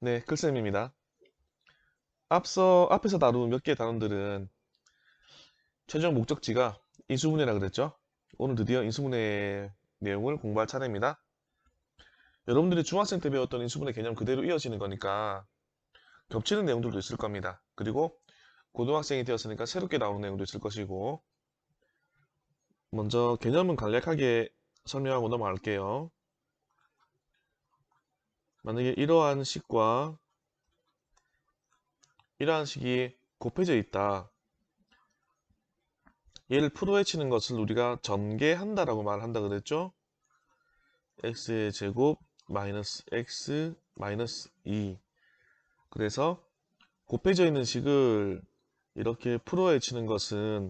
네, 글쌤입니다. 앞에서 다룬 몇 개의 단원들은 최종 목적지가 인수분해라 그랬죠? 오늘 드디어 인수분해 내용을 공부할 차례입니다. 여러분들이 중학생 때 배웠던 인수분해 개념 그대로 이어지는 거니까 겹치는 내용들도 있을 겁니다. 그리고 고등학생이 되었으니까 새롭게 나오는 내용도 있을 것이고, 먼저 개념은 간략하게 설명하고 넘어갈게요. 만약에 이러한 식이 곱해져 있다. 얘를 프로에 치는 것을 우리가 전개한다라고 말한다 그랬죠? x의 제곱 마이너스 x 마이너스 2. 그래서 곱해져 있는 식을 이렇게 풀어헤 치는 것은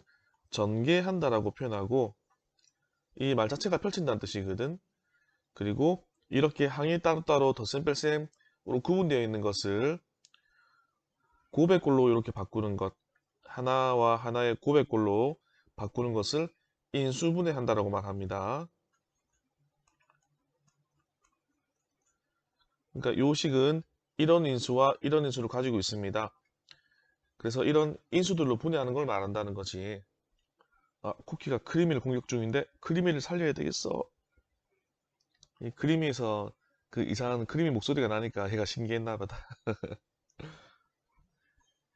전개한다라고 표현하고, 이 말 자체가 펼친다는 뜻이거든. 그리고 이렇게 항이 따로따로 덧셈 뺄셈으로 구분되어 있는 것을 곱액꼴로 이렇게 바꾸는 것, 하나와 하나의 곱액꼴로 바꾸는 것을 인수분해한다라고 말합니다. 그러니까 요 식은 이런 인수와 이런 인수를 가지고 있습니다. 그래서 이런 인수들로 분해하는 걸 말한다는 거지. 아, 쿠키가 크리미를 공격 중인데 크리미를 살려야 되겠어. 이 크리미에서 그 이상한 크리미 목소리가 나니까 얘가 신기했나 보다.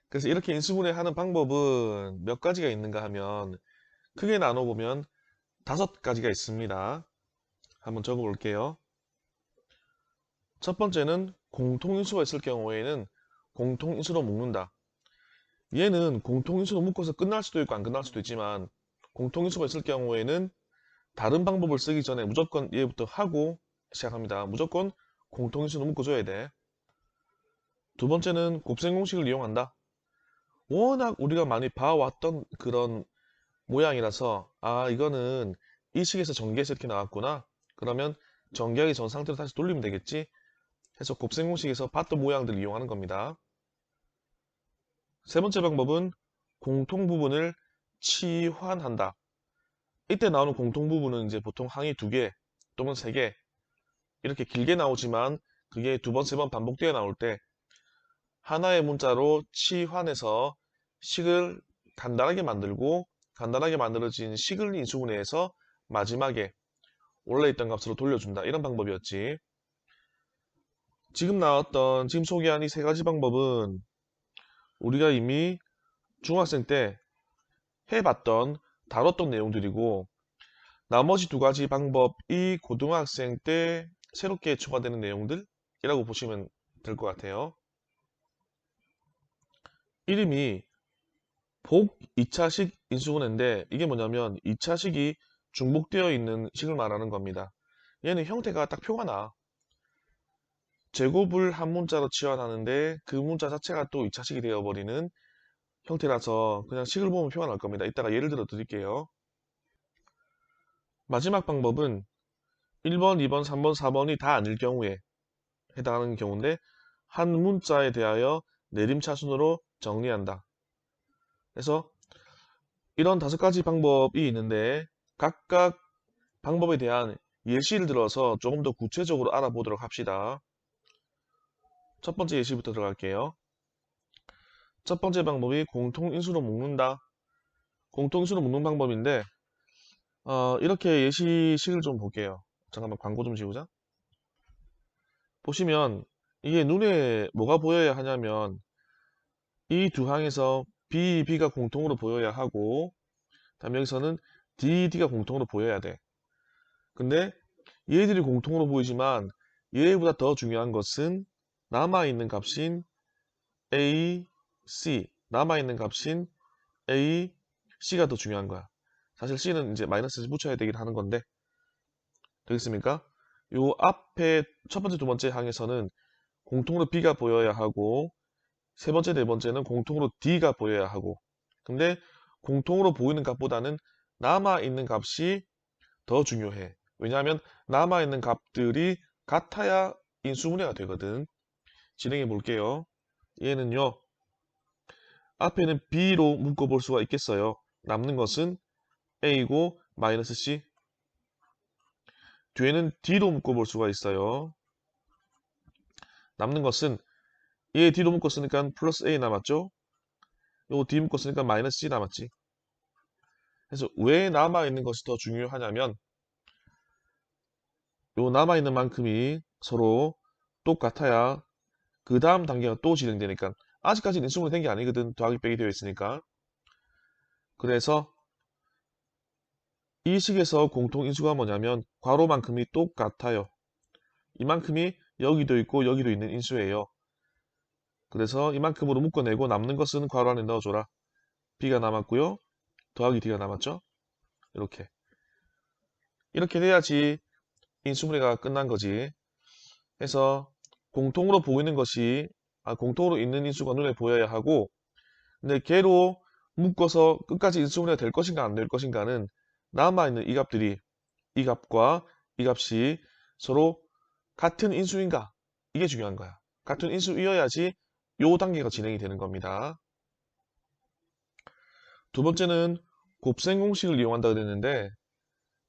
그래서 이렇게 인수분해하는 방법은 몇 가지가 있는가 하면 크게 나눠보면 5가지가 있습니다. 한번 적어볼게요. 첫 번째는 공통인수가 있을 경우에는 공통인수로 묶는다. 얘는 공통인수로 묶어서 끝날 수도 있고 안 끝날 수도 있지만, 공통인수가 있을 경우에는 다른 방법을 쓰기 전에 무조건 얘부터 하고 시작합니다. 무조건 공통인수로 묶어줘야 돼. 두 번째는 곱셈 공식을 이용한다. 워낙 우리가 많이 봐왔던 그런 모양이라서, 아, 이거는 이 식에서 전개해서 이렇게 나왔구나. 그러면 전개하기 전 상태로 다시 돌리면 되겠지 해서 곱셈 공식에서 봤던 모양들을 이용하는 겁니다. 세 번째 방법은 공통 부분을 치환한다. 이때 나오는 공통 부분은 이제 보통 항이 2개 또는 3개 이렇게 길게 나오지만, 그게 2번, 3번 반복되어 나올 때 하나의 문자로 치환해서 식을 간단하게 만들고, 간단하게 만들어진 식을 인수분해해서 마지막에 원래 있던 값으로 돌려준다. 이런 방법이었지. 지금 소개한 이 3가지 방법은 우리가 이미 중학생 때 해봤던, 다뤘던 내용들이고, 나머지 2가지 방법이 고등학생 때 새롭게 추가되는 내용들이라고 보시면 될 것 같아요. 이름이 복 2차식 인수분해인데, 이게 뭐냐면 2차식이 중복되어 있는 식을 말하는 겁니다. 얘는 형태가 딱 표가 나. 제곱을 한 문자로 치환하는데 그 문자 자체가 또 2차식이 되어버리는 형태라서 그냥 식을 보면 표가 날 겁니다. 이따가 예를 들어 드릴게요. 마지막 방법은 1번, 2번, 3번, 4번이 다 아닐 경우에 해당하는 경우인데, 한 문자에 대하여 내림차순으로 정리한다. 그래서 이런 5가지 방법이 있는데, 각각 방법에 대한 예시를 들어서 조금 더 구체적으로 알아보도록 합시다. 첫 번째 예시부터 들어갈게요. 첫 번째 방법이 공통인수로 묶는다. 공통인수로 묶는 방법인데, 이렇게 예시식을 좀 볼게요. 잠깐만 광고 좀 지우자. 보시면 이게 눈에 뭐가 보여야 하냐면, 이 두 항에서 B, B가 공통으로 보여야 하고, 다음 여기서는 D, D가 공통으로 보여야 돼. 근데 얘들이 공통으로 보이지만 얘보다 더 중요한 것은 남아있는 값인 A, C, 남아있는 값인 A, C가 더 중요한 거야. 사실 C는 이제 마이너스를 붙여야 되긴 하는 건데, 되겠습니까? 요 앞에 첫 번째, 두 번째 항에서는 공통으로 B가 보여야 하고, 세 번째, 네 번째는 공통으로 D가 보여야 하고, 근데 공통으로 보이는 값보다는 남아있는 값이 더 중요해. 왜냐하면 남아있는 값들이 같아야 인수분해가 되거든. 진행해 볼게요. 얘는요, 앞에는 B로 묶어볼 수가 있겠어요. 남는 것은 A고 마이너스 C. 뒤에는 D로 묶어볼 수가 있어요. 남는 것은 얘 D로 묶었으니까 플러스 A 남았죠? 요거 D 묶었으니까 마이너스 C 남았지. 그래서 왜 남아있는 것이 더 중요하냐면 요 남아있는 만큼이 서로 똑같아야 그 다음 단계가 또 진행되니까 아직까지는 인수분해 된 게 아니거든. 더하기 빼기 되어 있으니까. 그래서 이 식에서 공통인수가 뭐냐면 괄호만큼이 똑같아요. 이만큼이 여기도 있고 여기도 있는 인수예요. 그래서 이만큼으로 묶어내고 남는 것은 괄호 안에 넣어줘라. B가 남았고요. 더하기 D가 남았죠. 이렇게. 이렇게 돼야지 인수분해가 끝난 거지. 그래서 공통으로 보이는 것이 공통으로 있는 인수가 눈에 보여야 하고 근데 걔로 묶어서 끝까지 인수분해가 될 것인가 안 될 것인가는 남아있는 이 값들이 이 값과 이 값이 서로 같은 인수인가 이게 중요한 거야. 같은 인수이어야지 요 단계가 진행이 되는 겁니다. 두 번째는 곱셈 공식을 이용한다 그랬는데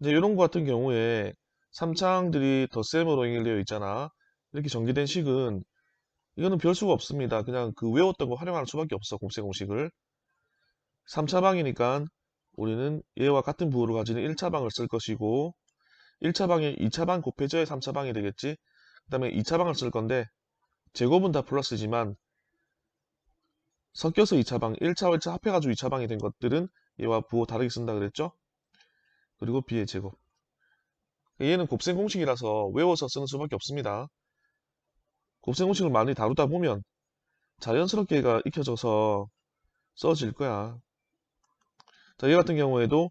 이제 이런 거 같은 경우에 3차항들이 덧셈으로 연결되어 있잖아. 이렇게 전개된 식은 이거는 별 수가 없습니다. 그냥 그 외웠던 거 활용할 수밖에 없어. 곱셈 공식을. 3차방이니까 우리는 얘와 같은 부호를 가지는 1차방을 쓸 것이고 1차방에 2차방 곱해져야 3차방이 되겠지. 그 다음에 2차방을 쓸 건데 제곱은 다 플러스지만 섞여서 2차방, 1차와 1차 합해가지고 2차방이 된 것들은 얘와 부호 다르게 쓴다 그랬죠? 그리고 b의 제곱. 얘는 곱셈 공식이라서 외워서 쓰는 수밖에 없습니다. 곱셈 공식을 많이 다루다 보면 자연스럽게 얘가 익혀져서 써질 거야. 자, 얘 같은 경우에도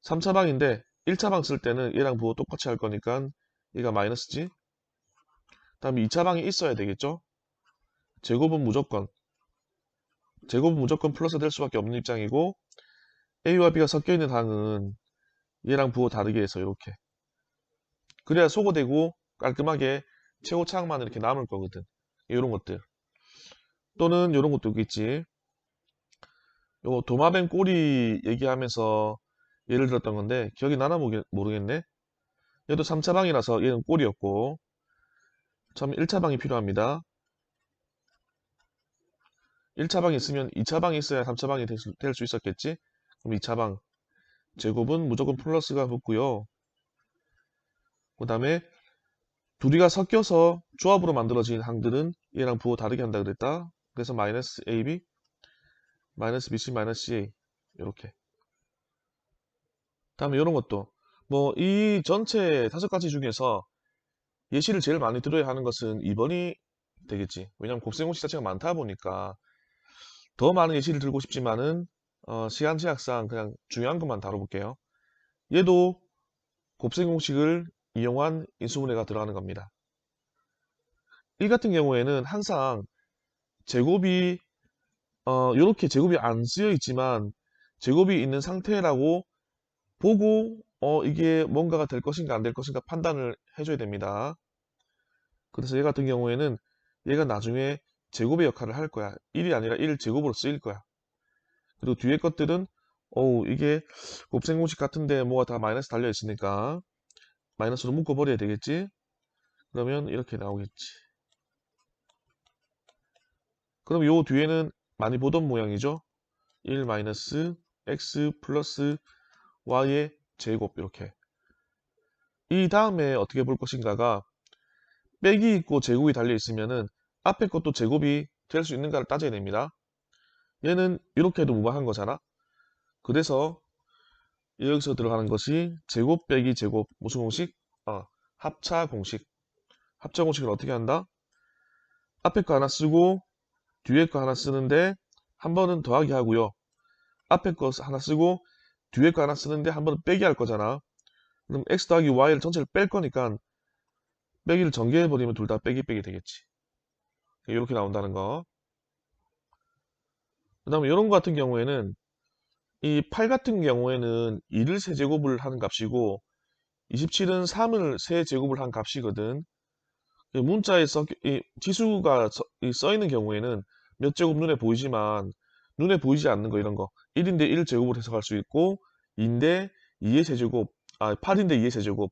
3차방인데 1차방 쓸 때는 얘랑 부호 똑같이 할 거니까 얘가 마이너스지. 다음에 2차방이 있어야 되겠죠? 제곱은 무조건 플러스 될 수밖에 없는 입장이고 A와 B가 섞여 있는 항은 얘랑 부호 다르게 해서 이렇게. 그래야 소거되고 깔끔하게 최고차항만 이렇게 남을 거거든. 이런 것들. 또는 이런 것도 있겠지. 요거 도마뱀 꼬리 얘기하면서 예를 들었던 건데 기억이 나나 모르겠네. 얘도 3차방이라서 얘는 꼬리였고 처음 1차방이 필요합니다. 1차방이 있으면 2차방이 있어야 3차방이 될 수 있었겠지. 그럼 2차방 제곱은 무조건 플러스가 붙고요. 그 다음에 둘이가 섞여서 조합으로 만들어진 항들은 얘랑 부호 다르게 한다 그랬다. 그래서 마이너스 AB, 마이너스 BC, 마이너스 CA 이렇게. 다음에 이런 것도 뭐 이 전체 5가지 중에서 예시를 제일 많이 들어야 하는 것은 2번이 되겠지. 왜냐면 곱셈 공식 자체가 많다 보니까 더 많은 예시를 들고 싶지만은 시간 제약상 그냥 중요한 것만 다뤄볼게요. 얘도 곱셈 공식을 이용한 인수분해가 들어가는 겁니다. 이 같은 경우에는 항상 제곱이 이렇게 제곱이 안 쓰여 있지만 제곱이 있는 상태라고 보고 이게 뭔가가 될 것인가 안 될 것인가 판단을 해줘야 됩니다. 그래서 얘 같은 경우에는 얘가 나중에 제곱의 역할을 할 거야. 1이 아니라 1 제곱으로 쓰일 거야. 그리고 뒤에 것들은 이게 곱셈 공식 같은데 뭐가 다 마이너스 달려 있으니까 마이너스로 묶어버려야 되겠지. 그러면 이렇게 나오겠지. 그럼 요 뒤에는 많이 보던 모양이죠. 1 마이너스 x 플러스 y의 제곱 이렇게. 이 다음에 어떻게 볼 것인가가 빼기 있고 제곱이 달려 있으면은 앞에 것도 제곱이 될 수 있는가를 따져야 됩니다. 얘는 이렇게 해도 무방한 거잖아. 그래서 여기서 들어가는 것이 제곱 빼기 제곱 무슨 공식? 합차 공식. 합차 공식을 어떻게 한다? 앞에 거 하나 쓰고 뒤에 거 하나 쓰는데 한 번은 더하기 하고요. 앞에 거 하나 쓰고 뒤에 거 하나 쓰는데 한 번은 빼기 할 거잖아. 그럼 x 더하기 y를 전체를 뺄 거니까 빼기를 전개해버리면 둘 다 빼기 빼기 되겠지. 이렇게 나온다는 거. 그 다음에 이런 거 같은 경우에는 이 8 같은 경우에는 2를 세제곱을 하는 값이고 27은 3을 세제곱을 한 값이거든. 문자에 지수가 써 있는 경우에는 몇 제곱 눈에 보이지만 눈에 보이지 않는 거 이런 거 1인데 1 제곱을 해석할 수 있고 2인데 2의 세제곱 8인데 2의 세제곱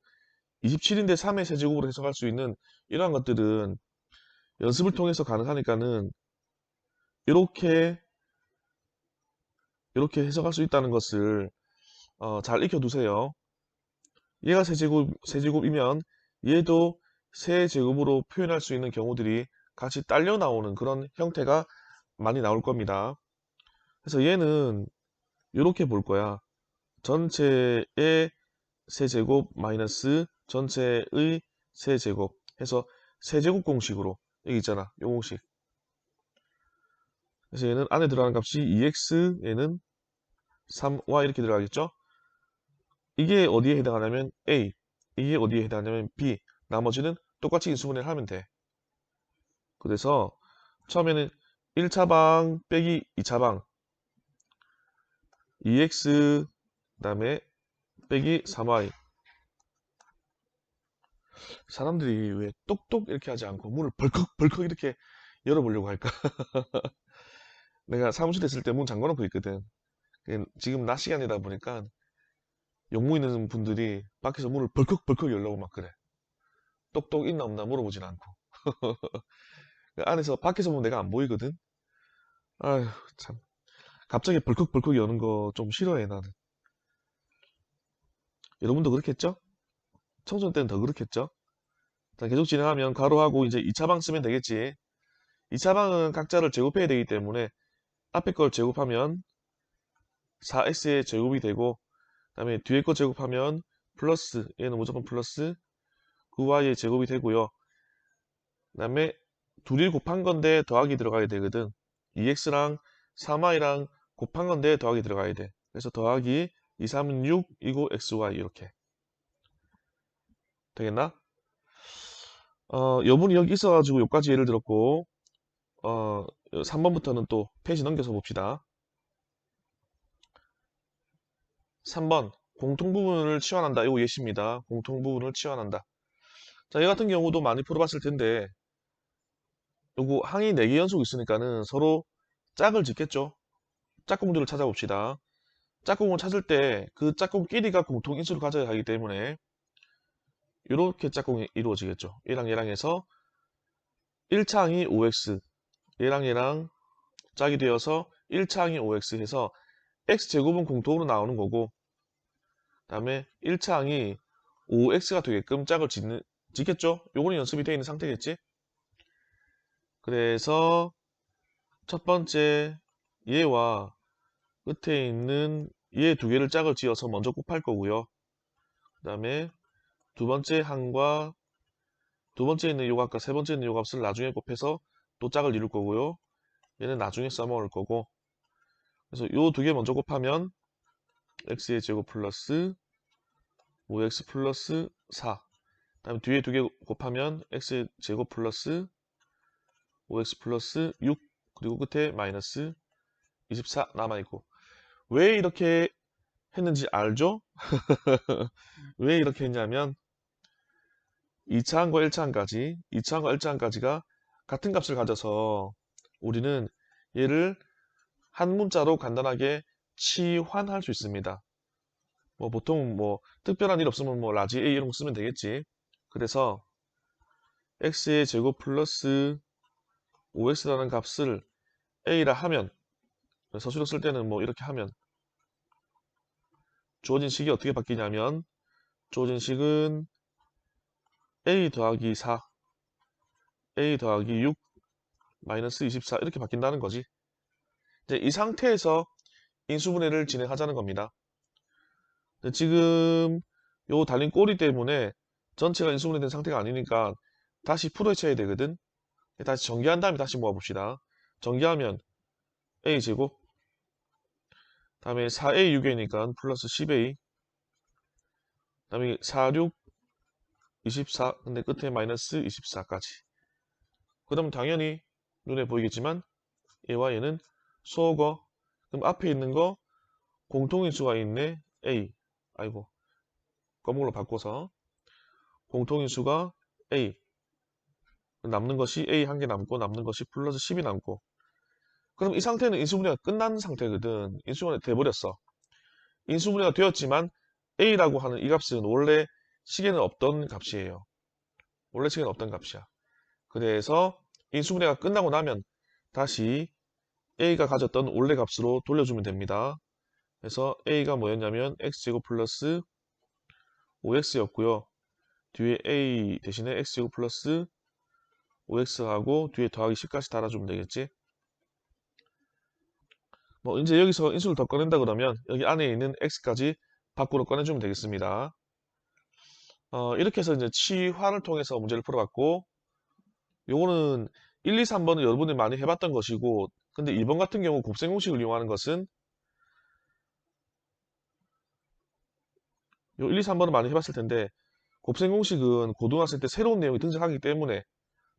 27인데 3의 세제곱으로 해석할 수 있는 이러한 것들은 연습을 통해서 가능하니까는 이렇게 해석할 수 있다는 것을 잘 익혀두세요. 얘가 세제곱이면 얘도 세제곱으로 표현할 수 있는 경우들이 같이 딸려 나오는 그런 형태가 많이 나올 겁니다. 그래서 얘는 이렇게 볼 거야. 전체의 세제곱 마이너스 전체의 세제곱 해서 세제곱 공식으로 여기 있잖아. 요 공식. 그래서 얘는 안에 들어가는 값이 2x, 얘는 3y 이렇게 들어가겠죠? 이게 어디에 해당하냐면 A, 이게 어디에 해당하냐면 B, 나머지는 똑같이 인수분해를 하면 돼. 그래서 처음에는 1차방 빼기 2차방 2x 그 다음에 빼기 3y. 사람들이 왜 똑똑 이렇게 하지 않고 문을 벌컥벌컥 이렇게 열어보려고 할까? 내가 사무실에 있을 때 문 잠궈놓고 있거든. 지금 낮 시간이다 보니까 용무 있는 분들이 밖에서 문을 벌컥벌컥 열려고 막 그래. 똑똑 있나 없나 물어보진 않고. 안에서 밖에서 보면 내가 안 보이거든. 아휴 참. 갑자기 벌컥벌컥 여는 거 좀 싫어해 나는. 여러분도 그렇겠죠? 청소년 때는 더 그렇겠죠? 자, 계속 진행하면 괄호하고 이제 2차방 쓰면 되겠지. 2차방은 각자를 제곱해야 되기 때문에 앞에 걸 제곱하면 4x의 제곱이 되고 그 다음에 뒤에 거 제곱하면 플러스 얘는 무조건 플러스 9y의 제곱이 되고요. 그 다음에 둘이 곱한 건데 더하기 들어가야 되거든. 2x랑 3y랑 곱한 건데 더하기 들어가야 돼. 그래서 더하기 2, 3은 6, 이고 xy 이렇게 되겠나? 여분이 여기 있어가지고 여기까지 예를 들었고 3번부터는 또 페이지 넘겨서 봅시다. 3번 공통부분을 치환한다. 이거 예시입니다. 공통부분을 치환한다. 자, 얘 같은 경우도 많이 풀어봤을 텐데 요거 항이 4개 연속 있으니까는 서로 짝을 짓겠죠. 짝꿍들을 찾아봅시다. 짝꿍을 찾을 때 그 짝꿍끼리가 공통인수를 가져야 하기 때문에 이렇게 짝꿍이 이루어지겠죠. 얘랑 얘랑 해서 1차 항이 5x 얘랑 얘랑 짝이 되어서 1차 항이 5x 해서 x제곱은 공통으로 나오는 거고 그 다음에 1차 항이 5x가 되게끔 짝을 짓겠죠? 요거는 연습이 되어 있는 상태겠지? 그래서 첫 번째 얘와 끝에 있는 얘 두 개를 짝을 지어서 먼저 곱할 거고요. 그 다음에 두 번째 항과 두 번째 있는 요 값과 세 번째 있는 요 값을 나중에 곱해서 또 짝을 이룰 거고요. 얘는 나중에 써먹을 거고 그래서 요 두 개 먼저 곱하면 x의 제곱 플러스 5x 플러스 4 다음에 뒤에 두 개 곱하면 x의 제곱 플러스 5x 플러스 6 그리고 끝에 마이너스 24 남아있고 왜 이렇게 했는지 알죠? 왜 이렇게 했냐면 2차항과 1차항까지 2차항과 1차항까지가 같은 값을 가져서 우리는 얘를 한 문자로 간단하게 치환할 수 있습니다. 뭐 보통 뭐 특별한 일 없으면 뭐 라지 A 이런 거 쓰면 되겠지. 그래서 x의 제곱 플러스 5x라는 값을 a라 하면 서술형 쓸 때는 뭐 이렇게 하면 주어진 식이 어떻게 바뀌냐면 주어진 식은 a 더하기 4 a 더하기 6 마이너스 24 이렇게 바뀐다는 거지. 이제 이 상태에서 인수분해를 진행하자는 겁니다. 지금 요 달린 꼬리 때문에 전체가 인수분해된 상태가 아니니까 다시 풀어쳐야 되거든. 다시 전개한 다음에 다시 모아봅시다. 전개하면 a제곱 다음에 4a 6a니까 플러스 10a 다음에 4, 6, 24 근데 끝에 마이너스 24까지 그러면 당연히 눈에 보이겠지만 얘와 얘는 수어거 그럼 앞에 있는 거 공통인수가 있네 a 아이고 검은걸로 바꿔서 공통인수가 a 남는 것이 a 한 개 남고 남는 것이 플러스 10이 남고 그럼 이 상태는 인수분해가 끝난 상태거든. 인수분해 돼버렸어. 인수분해가 되었지만 a라고 하는 이 값은 원래 식에는 없던 값이에요. 원래 식에는 없던 값이야. 그래서 인수분해가 끝나고 나면 다시 a가 가졌던 원래 값으로 돌려주면 됩니다. 그래서 a가 뭐였냐면 x제곱 플러스 5x였고요. 뒤에 a 대신에 x제곱 플러스 5x하고 뒤에 더하기 10까지 달아주면 되겠지. 뭐 이제 여기서 인수를 더 꺼낸다 그러면 여기 안에 있는 x까지 밖으로 꺼내주면 되겠습니다. 이렇게 해서 이제 치환을 통해서 문제를 풀어봤고, 요거는 1, 2, 3번은 여러분들이 많이 해봤던 것이고, 근데 2번 같은 경우 곱셈 공식을 이용하는 것은 요 1, 2, 3번은 많이 해봤을 텐데, 곱셈 공식은 고등학생 때 새로운 내용이 등장하기 때문에,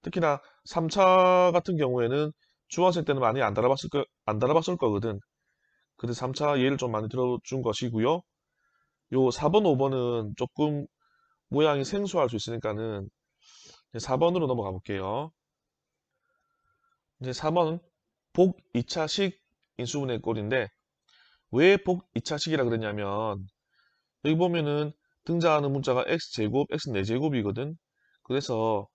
특히나 3차 같은 경우에는 중학생 때는 많이 안 달아봤을 거거든. 그래서 3차 예를 좀 많이 들어준 것이고요. 요 4번, 5번은 조금 모양이 생소할 수 있으니까는 4번으로 넘어가 볼게요. 이제 4번 복 2차식 인수분해 꼴인데, 왜 복 2차식이라 그랬냐면 여기 보면은 등장하는 문자가 x제곱, x 4제곱이거든. 그래서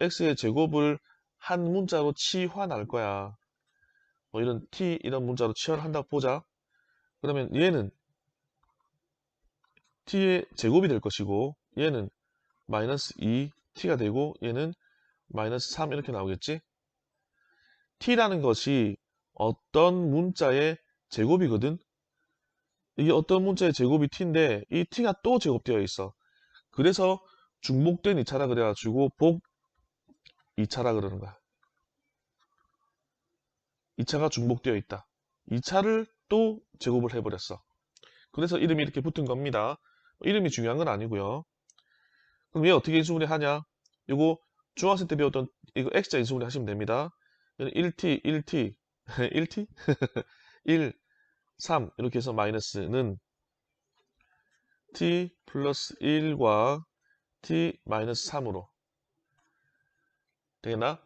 x의 제곱을 한 문자로 치환할 거야. 뭐 이런 t 이런 문자로 치환한다고 보자. 그러면 얘는 t의 제곱이 될 것이고 얘는 마이너스 2t가 되고 얘는 마이너스 3 이렇게 나오겠지. t라는 것이 어떤 문자의 제곱이거든. 이게 어떤 문자의 제곱이 t인데 이 t가 또 제곱되어 있어. 그래서 중복된 2차라 그래가지고 복 2차라 그러는 거야. 2차가 중복되어 있다. 2차를 또 제곱을 해버렸어. 그래서 이름이 이렇게 붙은 겁니다. 이름이 중요한 건 아니고요. 그럼 얘 어떻게 인수분해 하냐? 이거 중학생 때 배웠던 이거 X자 인수분해 하시면 됩니다. 얘는 1t, 1t, 1t? 1, 3 이렇게 해서 마이너스는 t 플러스 1과 t 마이너스 3으로 되겠나?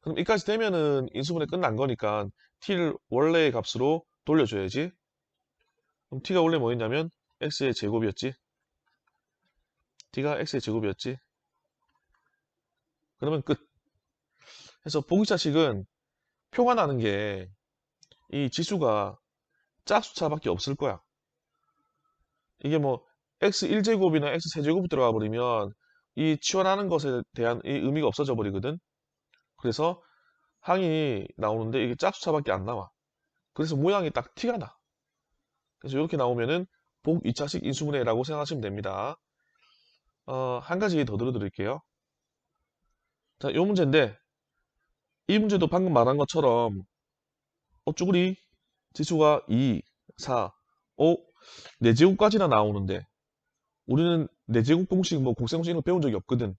그럼 이까지 되면은 인수분해 끝난 거니까 t를 원래의 값으로 돌려줘야지. 그럼 t가 원래 뭐였냐면 x의 제곱이었지. t가 x의 제곱이었지. 그러면 끝. 그래서 보기자식은 표가 나는 게 이 지수가 짝수차밖에 없을 거야. 이게 뭐 x1제곱이나 x3제곱이 들어가 버리면 이 치환하는 것에 대한 이 의미가 없어져 버리거든. 그래서 항이 나오는데 이게 짝수차밖에 안 나와. 그래서 모양이 딱 티가 나. 그래서 이렇게 나오면은 복 2차식 인수분해라고 생각하시면 됩니다. 한 가지 더 들어드릴게요. 자, 요 문제인데 이 문제도 방금 말한 것처럼 쭈구리 지수가 2, 4, 5, 4제곱까지나 나오는데 우리는 4제곱 공식, 뭐 곱셈공식 이런 거 배운 적이 없거든.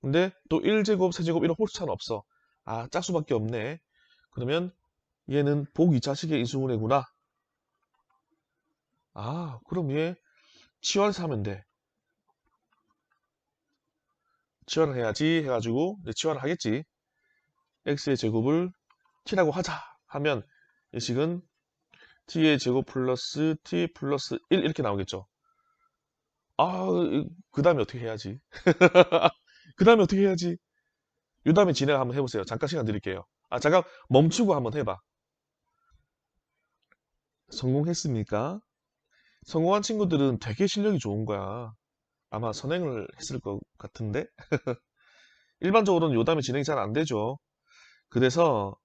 근데 또 1제곱, 세제곱 이런 홀수차는 없어. 아, 짝수밖에 없네. 그러면 얘는 복 2차식의 인수분해구나. 아, 그럼 얘 치환해서 하면 돼. 치환을 해야지 해가지고 이제 치환을 하겠지. x의 제곱을 t라고 하자 하면 이 식은 t의 제곱 플러스 t 플러스 1 이렇게 나오겠죠. 아, 그 다음에 어떻게 해야지? 그 다음에 어떻게 해야지? 이 다음에 진행 한번 해보세요. 잠깐 시간 드릴게요. 아, 잠깐 멈추고 한번 해봐. 성공했습니까? 성공한 친구들은 되게 실력이 좋은 거야. 아마 선행을 했을 것 같은데? 일반적으로는 요 다음에 진행이 잘 안 되죠. 그래서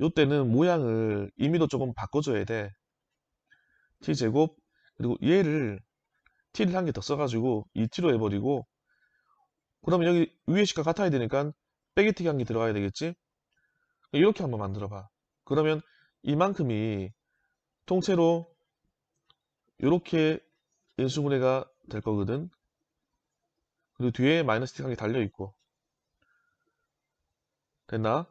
요 때는 모양을 임의도 조금 바꿔줘야 돼. t제곱 그리고 얘를 t를 한 개 더 써가지고 2t로 해버리고 그러면 여기 위에 식과 같아야 되니까 빼기 t 한 개 들어가야 되겠지? 이렇게 한번 만들어봐. 그러면 이만큼이 통째로 이렇게 인수분해가 될 거거든. 그리고 뒤에 마이너스 t 한 개 달려있고 됐나?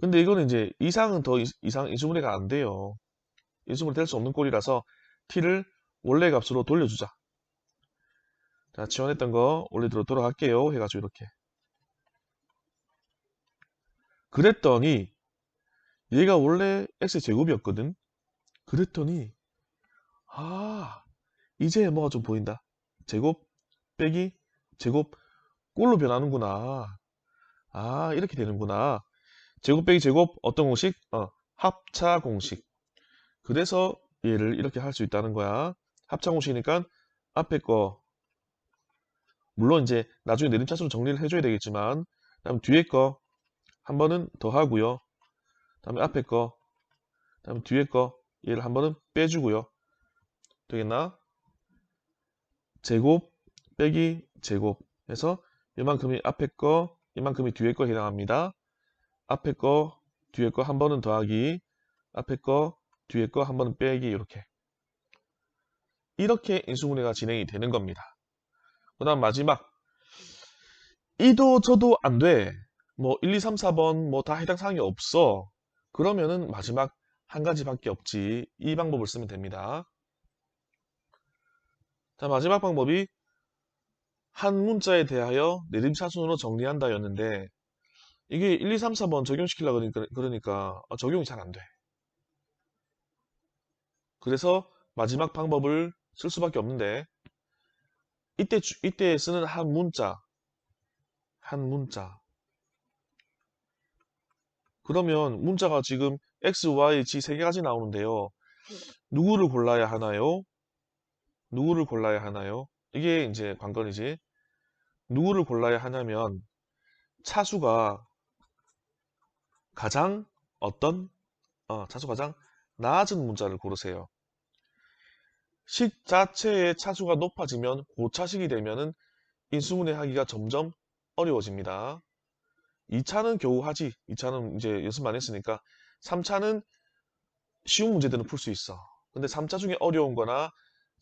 근데 이거는 이제 이상은 더 이상 인수분해가 안 돼요. 인수분해 될 수 없는 꼴이라서 t를 원래 값으로 돌려주자. 자, 지원했던 거 원래대로 돌아갈게요. 해가지고 이렇게. 그랬더니 얘가 원래 x제곱이었거든. 그랬더니 아 이제 뭐가 좀 보인다. 제곱 빼기 제곱 꼴로 변하는구나. 아 이렇게 되는구나. 제곱 빼기 제곱 어떤 공식? 합차 공식. 그래서 얘를 이렇게 할 수 있다는 거야. 합차 공식이니까 앞에 거 물론 이제 나중에 내림차수로 정리를 해줘야 되겠지만 다음 뒤에 거 한 번은 더 하고요. 다음에 앞에 거 다음에 뒤에 거 얘를 한 번은 빼주고요. 되겠나? 제곱 빼기 제곱 해서 이만큼이 앞에 거 이만큼이 뒤에 거 해당합니다. 앞에 거 뒤에 거 한 번은 더하기 앞에 거 뒤에 거 한 번은 빼기 이렇게 인수분해가 진행이 되는 겁니다. 그 다음 마지막 이도 저도 안 돼. 뭐 1, 2, 3, 4번 뭐 다 해당 사항이 없어. 그러면은 마지막 한 가지밖에 없지. 이 방법을 쓰면 됩니다. 자, 마지막 방법이 한 문자에 대하여 내림차순으로 정리한다였는데 이게 1, 2, 3, 4번 적용시키려고 그러니까 적용이 잘 안 돼. 그래서 마지막 방법을 쓸 수밖에 없는데 이때 쓰는 한 문자 그러면 문자가 지금 x, y, g 세 가지 나오는데요. 누구를 골라야 하나요? 누구를 골라야 하나요? 이게 이제 관건이지. 누구를 골라야 하냐면 차수가 가장 차수 가장 낮은 문자를 고르세요. 식 자체의 차수가 높아지면 고차식이 되면은 인수분해 하기가 점점 어려워집니다. 2차는 겨우 하지. 2차는 이제 연습 많이 했으니까 3차는 쉬운 문제들은 풀 수 있어. 근데 3차 중에 어려운 거나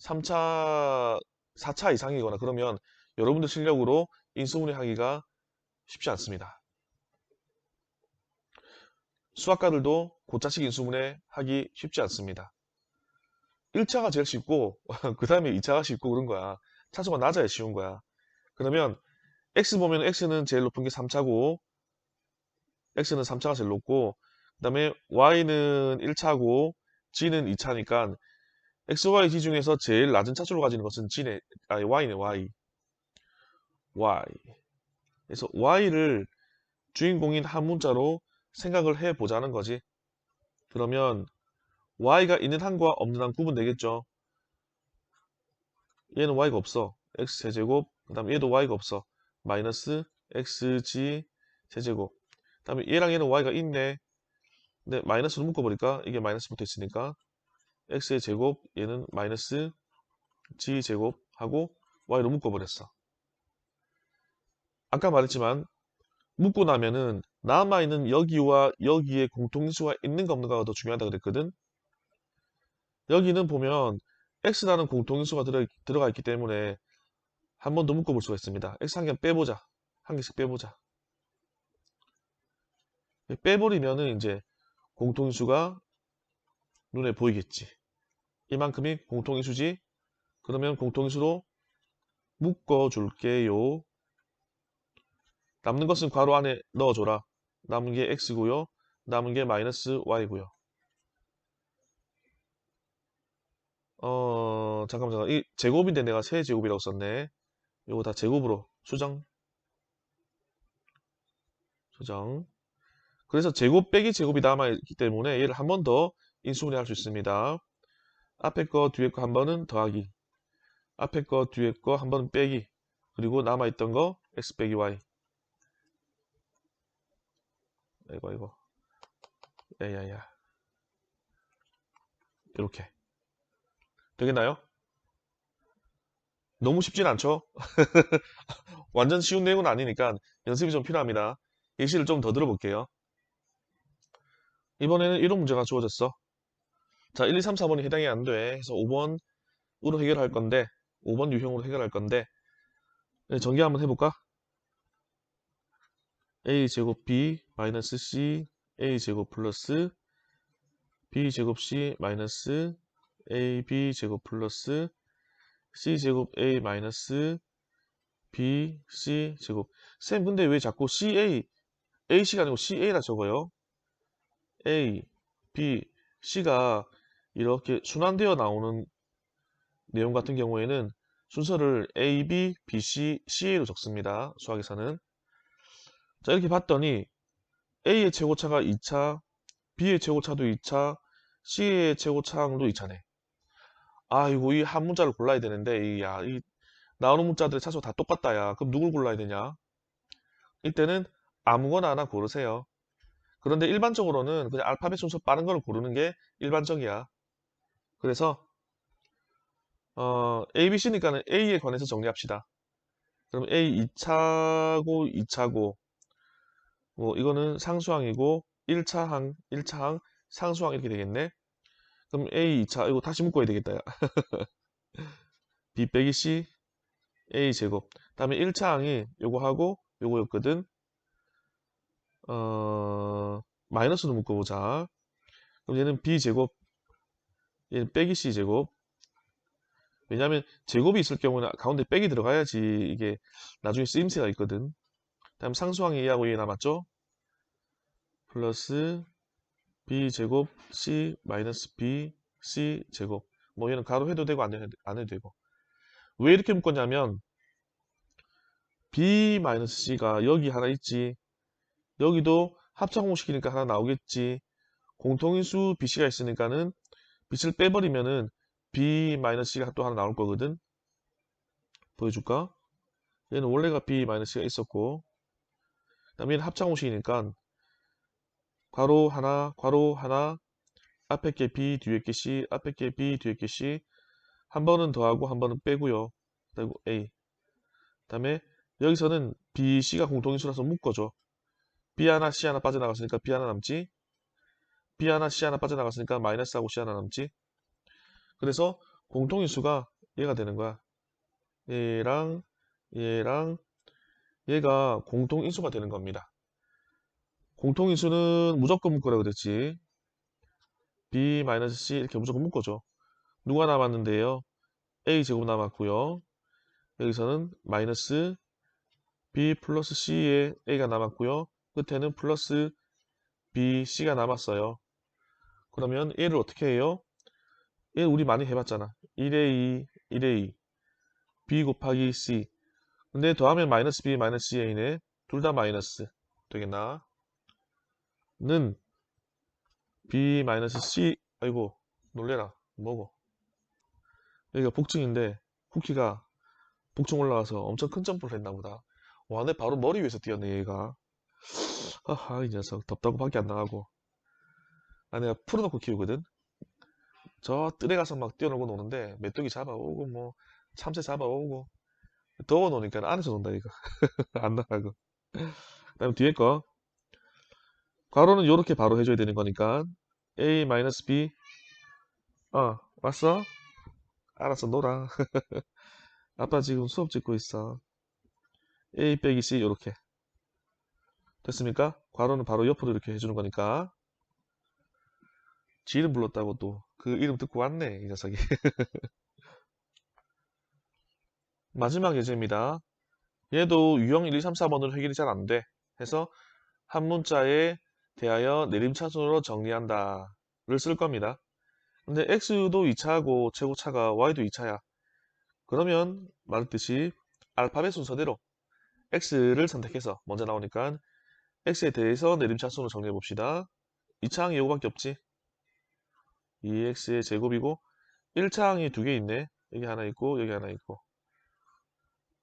3차, 4차 이상이거나 그러면 여러분들 실력으로 인수분해 하기가 쉽지 않습니다. 수학가들도 고차식 인수분해 하기 쉽지 않습니다. 1차가 제일 쉽고 그 다음에 2차가 쉽고 그런 거야. 차수가 낮아야 쉬운 거야. 그러면 X 보면 X는 제일 높은 게 3차고 X는 3차가 제일 높고 그 다음에 Y는 1차고 G는 2차니까 X, Y, G 중에서 제일 낮은 차수를 가지는 것은 Y네, Y. Y. 그래서 Y를 주인공인 한 문자로 생각을 해보자는 거지. 그러면 Y가 있는 한과 없는 한 구분되겠죠. 얘는 Y가 없어. X 세제곱. 그 다음에 얘도 Y가 없어. 마이너스 XG 세제곱. 그 다음에 얘랑 얘는 Y가 있네. 근데 마이너스로 묶어버릴까? 이게 마이너스 붙어 있으니까 X의 제곱 얘는 마이너스 G 제곱 하고 Y로 묶어버렸어. 아까 말했지만 묶고 나면은 남아있는 여기와 여기에 공통인수가 있는가 없는가가 더 중요하다 그랬거든. 여기는 보면 X라는 공통인수가 들어가 있기 때문에 한 번 더 묶어볼 수가 있습니다. X 한 개 빼보자. 한 개씩 빼보자. 빼버리면은 이제 공통인수가 눈에 보이겠지. 이만큼이 공통인수지. 그러면 공통인수로 묶어줄게요. 남는 것은 괄호 안에 넣어줘라. 남은 게 x고요. 남은 게 마이너스 y고요. 잠깐만. 이 제곱인데 내가 세제곱이라고 썼네. 이거 다 제곱으로 수정. 그래서 제곱 빼기 제곱이 남아있기 때문에 얘를 한 번 더 인수분해 할 수 있습니다. 앞에 거 뒤에 거 한 번은 더하기. 앞에 거 뒤에 거 한 번은 빼기. 그리고 남아있던 거 x 빼기 y. 이거. 야야야. 이렇게. 되겠나요? 너무 쉽진 않죠? 완전 쉬운 내용은 아니니까 연습이 좀 필요합니다. 예시를 좀 더 들어볼게요. 이번에는 이런 문제가 주어졌어. 자, 1, 2, 3, 4번이 해당이 안 돼. 그래서 5번으로 해결할 건데, 5번 유형으로 해결할 건데, 네, 전개 한번 해볼까? a제곱 b 마이너스 c a제곱 플러스 b제곱 c 마이너스 ab제곱 플러스 c제곱 a 마이너스 bc제곱. 쌤, 근데 왜 자꾸 ac가 아니고 ca라 적어요? A, B, C가 이렇게 순환되어 나오는 내용 같은 경우에는 순서를 A, B, B, C, C로 적습니다. 수학에서는. 자, 이렇게 봤더니 A의 최고차가 2차, B의 최고차도 2차, C의 최고차항도 2차네. 아이고, 이 한 문자를 골라야 되는데, 이 나오는 문자들의 차수가 다 똑같다, 야. 그럼 누굴 골라야 되냐? 이때는 아무거나 하나 고르세요. 그런데 일반적으로는 그냥 알파벳 순서 빠른 걸 고르는 게 일반적이야. 그래서 A, B, C니까는 A에 관해서 정리합시다. 그럼 A 2차고 2차고 뭐 이거는 상수항이고 1차항 상수항 이렇게 되겠네. 그럼 A 2차 이거 다시 묶어야 되겠다. 야. B 빼기 C A 제곱. 다음에 1차항이 요거 하고 요거였거든. 마이너스로 묶어보자. 그럼 얘는 B 제곱, 얘는 빼기 C 제곱. 왜냐하면 제곱이 있을 경우는 가운데 빼기 들어가야지 이게 나중에 쓰임새가 있거든. 다음 상수항이 얘하고 얘 남았죠? 플러스 B 제곱 C 마이너스 B C 제곱. 뭐 얘는 가로 해도 되고 안 해도 되고. 왜 이렇게 묶었냐면 B 마이너스 C가 여기 하나 있지. 여기도 합창공식이니까 하나 나오겠지. 공통인수 BC가 있으니까는 B를 빼버리면은 B 마이너스 C가 또 하나 나올 거거든. 보여줄까? 얘는 원래가 B 마이너스 C가 있었고, 그다음에 얘는 합창공식이니까 괄호 하나, 앞에 게 B, 뒤에 게 C, 앞에 게 B, 뒤에 게 C. 한 번은 더하고 한 번은 빼고요. 그리고 A. 그다음에 여기서는 B, C가 공통인수라서 묶어줘. B 하나, C 하나 빠져나갔으니까 B 하나 남지. B 하나, C 하나 빠져나갔으니까 마이너스하고 C 하나 남지. 그래서 공통인수가 얘가 되는 거야. 얘랑 얘랑 얘가 공통인수가 되는 겁니다. 공통인수는 무조건 묶으라 그랬지. B-C 이렇게 무조건 묶어줘. 누가 남았는데요? A제곱 남았고요. 여기서는 마이너스 B 플러스 C에 A가 남았고요. 끝에는 플러스 B, C가 남았어요. 그러면 얘를 어떻게 해요? 얘 우리 많이 해봤잖아. 1A, 1A, B 곱하기 C. 근데 더하면 마이너스 B, 마이너스 C이네. 둘 다 마이너스. 되겠나? 는 B 마이너스 C. 아이고, 놀래라. 뭐고? 여기가 복층인데 쿠키가 복층 올라가서 엄청 큰 점프를 했나 보다. 와, 내 바로 머리 위에서 뛰었네, 얘가. 아하, 이 녀석. 덥다고 밖에 안 나가고. 아, 내가 풀어놓고 키우거든? 저 뜰에 가서 막 뛰어놀고 노는데 메뚜기 잡아오고 뭐 참새 잡아오고 더워 노니까 안에서 논다 이거. 안 나가고. 그다음에 뒤에 거 괄호는 요렇게 바로 해줘야 되는 거니까 A-B 왔어? 알았어 놀아. 아빠 지금 수업 듣고 있어. A 빼기 C 요렇게 됐습니까? 괄호는 바로 옆으로 이렇게 해주는 거니까 지 이름 불렀다고 또 그 이름 듣고 왔네 이 녀석이. 마지막 예제입니다. 얘도 유형 1, 2, 3, 4번으로 해결이 잘 안 돼. 해서 한 문자에 대하여 내림차순으로 정리한다를 쓸 겁니다. 근데 x도 2차고 최고차가 y도 2차야. 그러면 말했듯이 알파벳 순서대로 x를 선택해서 먼저 나오니까 x에 대해서 내림차순으로 정리해 봅시다. 2차항이 요거밖에 없지. 2x의 제곱이고 1차항이 두 개 있네. 여기 하나 있고 여기 하나 있고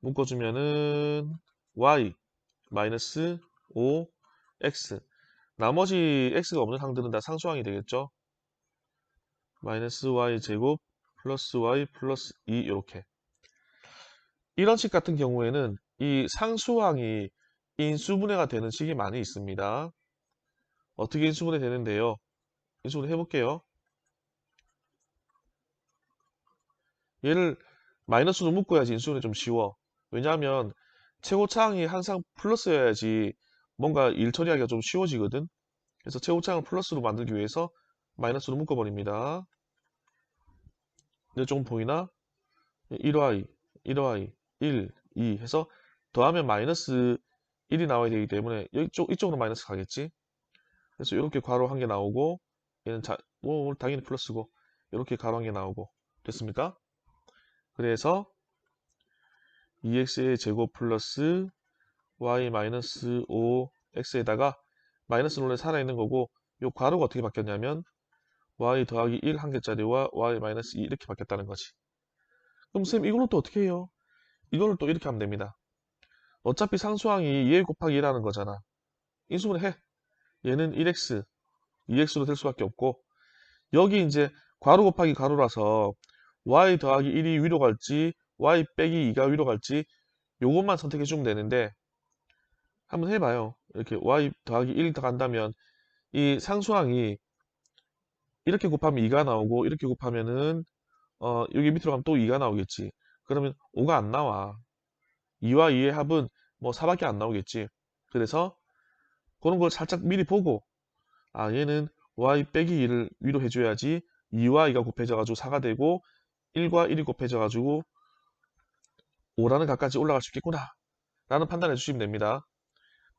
묶어주면은 y 마이너스 5x 나머지 x가 없는 항들은 다 상수항이 되겠죠. 마이너스 y 제곱 플러스 y 플러스 2 이렇게 이런 식 같은 경우에는 이 상수항이 인수분해가 되는 식이 많이 있습니다. 어떻게 인수분해 되는데요? 인수분해 해볼게요. 얘를 마이너스로 묶어야지 인수분해 좀 쉬워. 왜냐하면 최고차항이 항상 플러스여야지 뭔가 일 처리하기가 좀 쉬워지거든. 그래서 최고차항을 플러스로 만들기 위해서 마이너스로 묶어버립니다. 근데 조금 보이나? 1y, 1y, 1, 2 해서 더하면 마이너스 1이 나와야 되기 때문에 이쪽으로 마이너스 가겠지? 그래서 이렇게 괄호 한 개 나오고 얘는 당연히 플러스고 이렇게 괄호 한 개 나오고 됐습니까? 그래서 2x의 제곱 플러스 y 마이너스 5x에다가 마이너스 원래 살아있는 거고 요 괄호가 어떻게 바뀌었냐면 y 더하기 1 한 개짜리와 y 마이너스 2 이렇게 바뀌었다는 거지. 그럼 쌤 이걸로 또 어떻게 해요? 이걸로 또 이렇게 하면 됩니다. 어차피 상수항이 2a 곱하기 1하는 거잖아. 인수분해 해. 얘는 1x, 2x로 될 수밖에 없고 여기 이제 괄호 곱하기 괄호라서 y 더하기 1이 위로 갈지 y 빼기 2가 위로 갈지 요것만 선택해 주면 되는데 한번 해봐요. 이렇게 y 더하기 1 더 간다면 이 상수항이 이렇게 곱하면 2가 나오고 이렇게 곱하면은 여기 밑으로 가면 또 2가 나오겠지. 그러면 5가 안 나와. 2와 2의 합은 뭐 4밖에 안 나오겠지. 그래서 그런 걸 살짝 미리 보고 아 얘는 y 빼기 2를 위로 해줘야지 2와 2가 곱해져가지고 4가 되고 1과 1이 곱해져가지고 5라는 값까지 올라갈 수 있겠구나 라는 판단해 주시면 됩니다.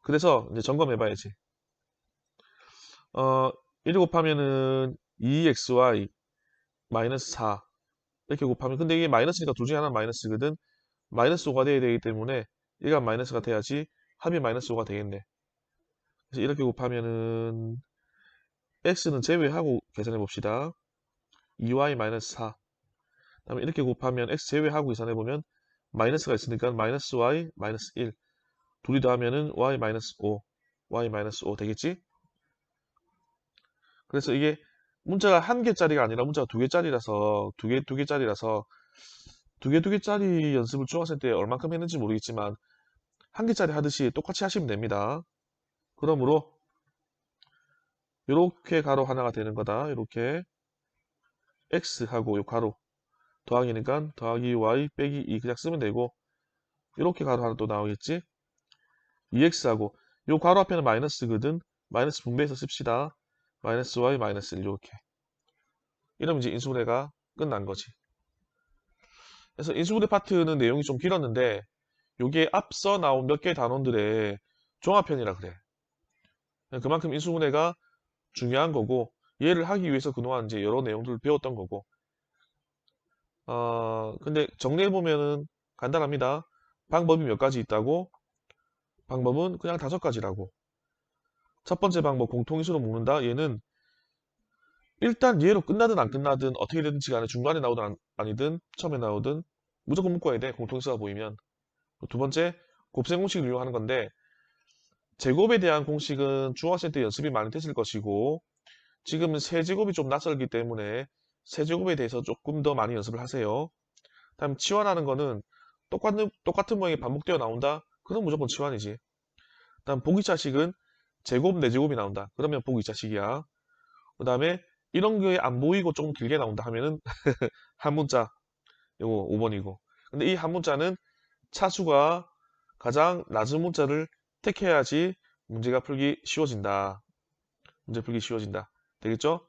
그래서 이제 점검해 봐야지. 1 곱하면은 2xy 마이너스 4 이렇게 곱하면 근데 이게 마이너스니까 둘 중에 하나는 마이너스거든. 마이너스 5가 돼야 되기 때문에 얘가 마이너스가 돼야지 합이 마이너스 5가 되겠네. 그래서 이렇게 곱하면은 x는 제외하고 계산해 봅시다. 2y 마이너스 4 그다음에 이렇게 곱하면 x 제외하고 계산해 보면 마이너스가 있으니까 마이너스 y 마이너스 1 둘이 더하면은 y 마이너스 5 y 마이너스 5 되겠지? 그래서 이게 문자가 한 개짜리가 아니라 문자가 두 개짜리라서 두 개짜리라서 두 개짜리 연습을 중학생 때 얼만큼 했는지 모르겠지만 한 개짜리 하듯이 똑같이 하시면 됩니다. 그러므로 이렇게 가로 하나가 되는 거다. 이렇게 x하고 요 가로 더하기니까 더하기 y 빼기 2 그냥 쓰면 되고 이렇게 가로 하나 또 나오겠지? 2x하고 요 가로 앞에는 마이너스거든. 마이너스 분배해서 씁시다. 마이너스 y 마이너스 1 이렇게. 이러면 이제 인수분해가 끝난 거지. 그래서 인수분해 파트는 내용이 좀 길었는데 요게 앞서 나온 몇 개의 단원들의 종합편이라 그래. 그만큼 인수분해가 중요한 거고 얘를 하기 위해서 그동안 이제 여러 내용들을 배웠던 거고 근데 정리해보면은 간단합니다. 방법이 몇 가지 있다고? 방법은 그냥 5가지라고. 첫 번째 방법 공통인수로 묶는다. 얘는 일단 얘로 끝나든 안 끝나든 어떻게 되든지 간에 중간에 나오든 아니든 처음에 나오든 무조건 묶어야 돼. 공통인수가 보이면. 두 번째 곱셈 공식을 이용하는 건데 제곱에 대한 공식은 중학생 때 연습이 많이 됐을 것이고 지금은 세제곱이 좀 낯설기 때문에 세제곱에 대해서 조금 더 많이 연습을 하세요. 다음 치환하는 거는 똑같은 모양이 반복되어 나온다? 그럼 무조건 치환이지. 다음 보기차식은 제곱, 내제곱이 나온다. 그러면 보기차식이야. 그 다음에 이런 게 안 보이고 조금 길게 나온다 하면은 한 문자, 요거 5번이고. 근데 이 한 문자는 차수가 가장 낮은 문자를 택해야지 문제가 풀기 쉬워진다. 문제 풀기 쉬워진다. 되겠죠?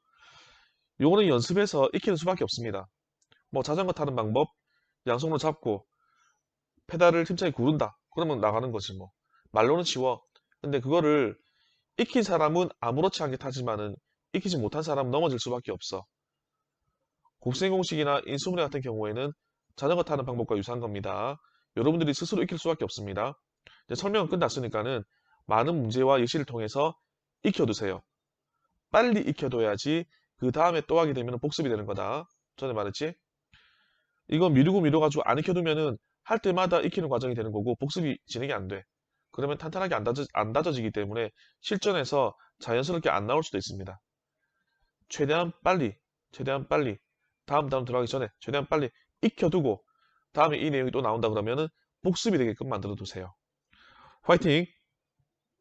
요거는 연습해서 익히는 수밖에 없습니다. 뭐 자전거 타는 방법, 양손으로 잡고 페달을 힘차게 구른다. 그러면 나가는 거지 뭐. 말로는 쉬워. 근데 그거를 익힌 사람은 아무렇지 않게 타지만은 익히지 못한 사람은 넘어질 수밖에 없어. 곱셈 공식이나 인수분해 같은 경우에는 자전거 타는 방법과 유사한 겁니다. 여러분들이 스스로 익힐 수밖에 없습니다. 이제 설명은 끝났으니까는 많은 문제와 예시를 통해서 익혀두세요. 빨리 익혀둬야지 그 다음에 또 하게 되면 복습이 되는 거다. 전에 말했지? 이거 미루고 미뤄가지고 안 익혀두면은 할 때마다 익히는 과정이 되는 거고 복습이 진행이 안 돼. 그러면 탄탄하게 안 다져지기 때문에 실전에서 자연스럽게 안 나올 수도 있습니다. 최대한 빨리 다음 단원 들어가기 전에 최대한 빨리 익혀두고 다음에 이 내용이 또 나온다 그러면은 복습이 되게끔 만들어 두세요. 화이팅!